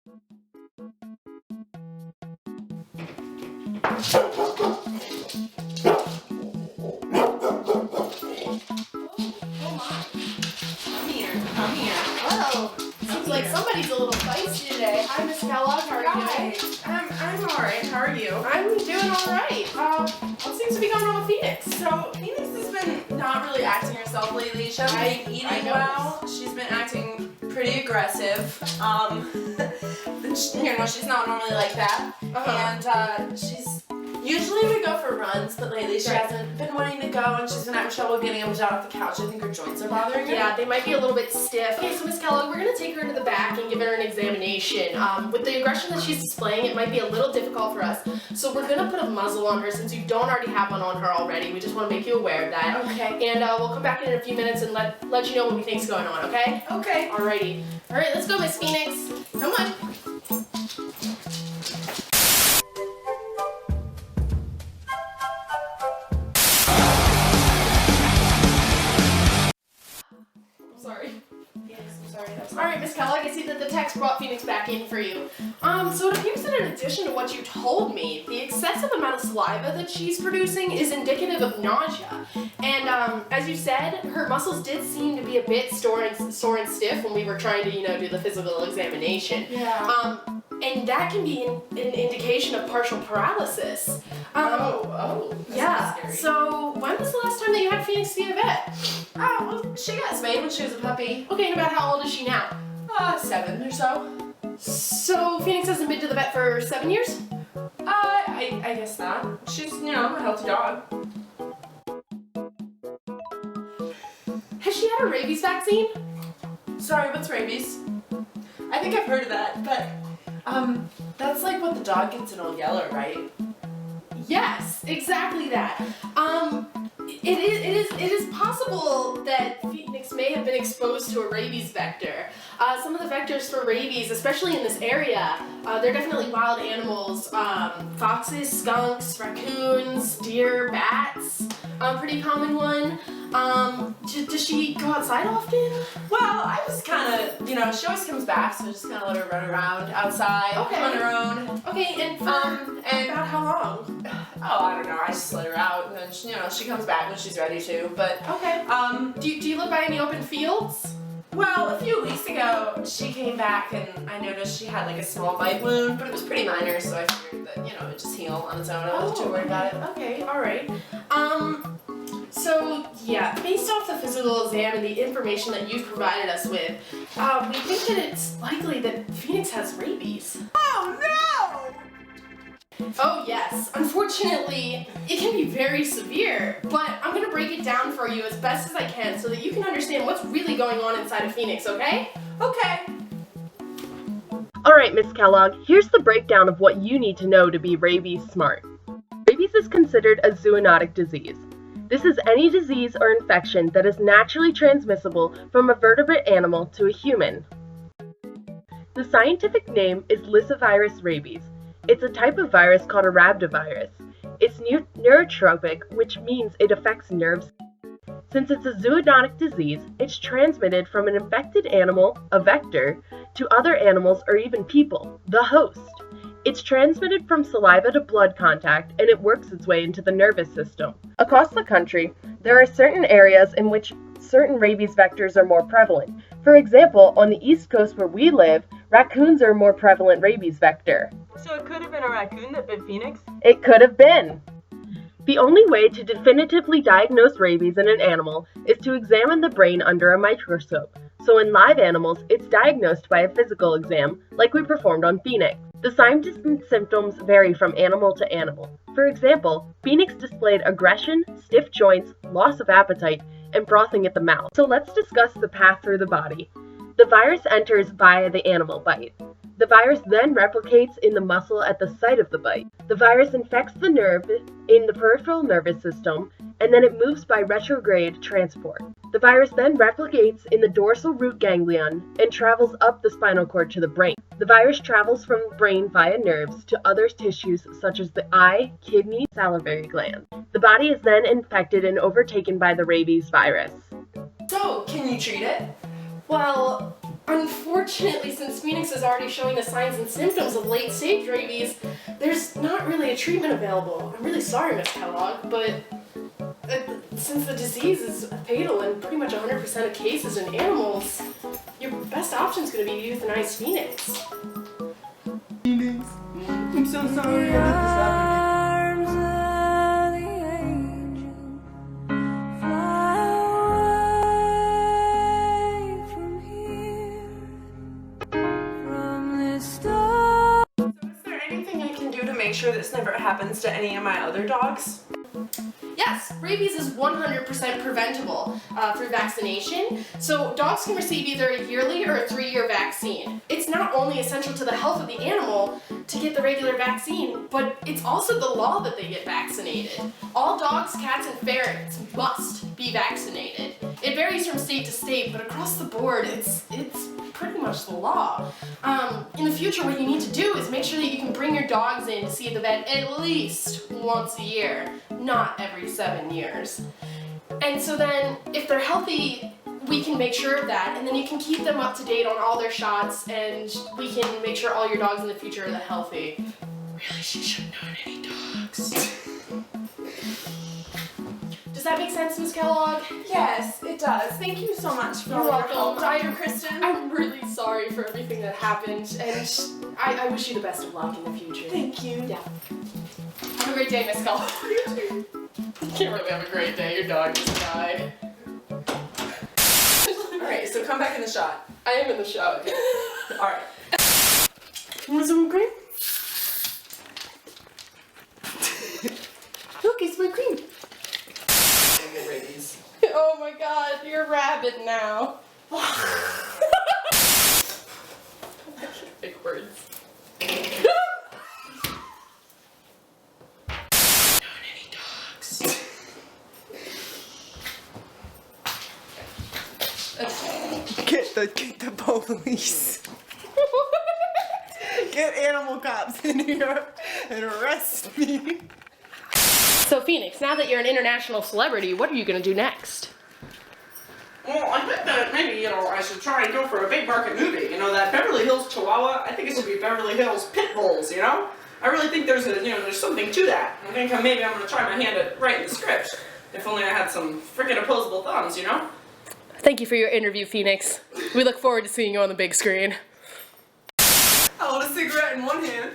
Come here. Oh, seems like somebody's a little feisty today. Hi, Miss Kellogg. How are you doing? I'm alright. How are you? I'm doing all right. What seems to be going on with Phoenix? So, Phoenix has been not really acting herself lately. She hasn't been eating well. She's been acting pretty aggressive. She's not normally like that. And she's usually we go for runs, but lately she hasn't been wanting to go, and she's been having trouble getting up and down off the couch. I think her joints are bothering her. Yeah, they might be a little bit stiff. Okay, so Miss Kellogg, we're gonna take her into the back and give her an examination. With the aggression that she's displaying, it might be a little difficult for us. So we're gonna put a muzzle on her since you don't already have one on her already. We just want to make you aware of that. Okay. And we'll come back in a few minutes and let you know what we think's going on. Okay? Okay. Alrighty. All right, let's go, Miss Phoenix. Come on. Alright, Miss Kellogg, I see that the text brought Phoenix back in for you. So it appears that in addition to what you told me, the excessive amount of saliva that she's producing is indicative of nausea. And as you said, her muscles did seem to be a bit sore and stiff when we were trying to, do the physical examination. Yeah. And that can be an indication of partial paralysis. Yeah. So when was the last time that you had Phoenix see a vet? Oh, well, she got spayed when she was a puppy. Okay, and about how old is she now? 7 or so. So Phoenix hasn't been to the vet for 7 years? I guess not. She's, a healthy dog. Has she had a rabies vaccine? Sorry, what's rabies? I think I've heard of that, but, that's like what the dog gets in Old Yeller, right? Yes, exactly that. It is possible that Phoenix may have been exposed to a rabies vector. Some of the vectors for rabies, especially in this area, they're definitely wild animals. Foxes, skunks, raccoons, deer, bats, pretty common one. Does she go outside often? Well, I just kind of, she always comes back, so I just kind of let her run around outside on her own. Okay, and about how long? Oh, I don't know. I just let her out, and then she comes back when she's ready to. But okay. Do you live by any open fields? Well, a few weeks ago, she came back, and I noticed she had like a small bite wound, but it was pretty minor, so I figured that it would just heal on its own. I wasn't too worried about it. Okay, all right. So yeah, based off the physical exam and the information that you've provided us with, we think that it's likely that Phoenix has rabies. Oh no! Oh yes, unfortunately, it can be very severe, but I'm gonna break it down for you as best as I can so that you can understand what's really going on inside of Phoenix, okay? Okay. Alright, Miss Kellogg, here's the breakdown of what you need to know to be rabies smart. Rabies is considered a zoonotic disease. This is any disease or infection that is naturally transmissible from a vertebrate animal to a human. The scientific name is lyssavirus rabies. It's a type of virus called a rhabdovirus. It's neurotropic, which means it affects nerves. Since it's a zoonotic disease, it's transmitted from an infected animal, a vector, to other animals or even people, the host. It's transmitted from saliva to blood contact, and it works its way into the nervous system. Across the country, there are certain areas in which certain rabies vectors are more prevalent. For example, on the East Coast where we live, raccoons are a more prevalent rabies vector. So it could have been a raccoon that bit Phoenix? It could have been. The only way to definitively diagnose rabies in an animal is to examine the brain under a microscope. So in live animals, it's diagnosed by a physical exam, like we performed on Phoenix. The signs and symptoms vary from animal to animal. For example, Phoenix displayed aggression, stiff joints, loss of appetite, and frothing at the mouth. So let's discuss the path through the body. The virus enters via the animal bite. The virus then replicates in the muscle at the site of the bite. The virus infects the nerve in the peripheral nervous system, and then it moves by retrograde transport. The virus then replicates in the dorsal root ganglion and travels up the spinal cord to the brain. The virus travels from the brain via nerves to other tissues such as the eye, kidney, salivary gland. The body is then infected and overtaken by the rabies virus. So, can you treat it? Well, Unfortunately, since Phoenix is already showing the signs and symptoms of late-stage rabies, there's not really a treatment available. I'm really sorry, Miss Kellogg, but since the disease is fatal in pretty much 100% of cases in animals, your best option is going to be to euthanize Phoenix. Phoenix, I'm so sorry I let this happen. Make sure this never happens to any of my other dogs? Yes, rabies is 100% preventable through vaccination, so dogs can receive either a yearly or a 3-year vaccine. It's not only essential to the health of the animal to get the regular vaccine, but it's also the law that they get vaccinated. All dogs, cats, and ferrets must be vaccinated. It varies from state to state, but across the board, it's pretty much the law. In the future, what you need to do is make sure that you can bring your dogs in to see the vet at least once a year, not every 7 years. And so then, if they're healthy, we can make sure of that, and then you can keep them up to date on all their shots, and we can make sure all your dogs in the future are healthy. Really, she shouldn't own any dogs. Does that make sense, Ms. Kellogg? Yes, it does. Thank you so much for all your help, Dr. Kristen. I'm really sorry for everything that happened, and I wish you the best of luck in the future. Thank you. Yeah. Have a great day, Miss Kellogg. You too. You can't really have a great day. Your dog just died. Alright, so come back in the shot. I am in the shot. Alright. You want some cream? Look, it's my cream. Rabies. Oh my god, you're a rabbit now. Big words. Not any dogs. Get the police. Get animal cops in here and arrest me. So Phoenix, now that you're an international celebrity, what are you gonna do next? Well, I think that maybe, I should try and go for a big market movie. That Beverly Hills Chihuahua, I think it should be Beverly Hills Pit Bulls, I really think there's there's something to that. I think maybe I'm gonna try my hand at writing the script. If only I had some freaking opposable thumbs, Thank you for your interview, Phoenix. We look forward to seeing you on the big screen. I hold a cigarette in one hand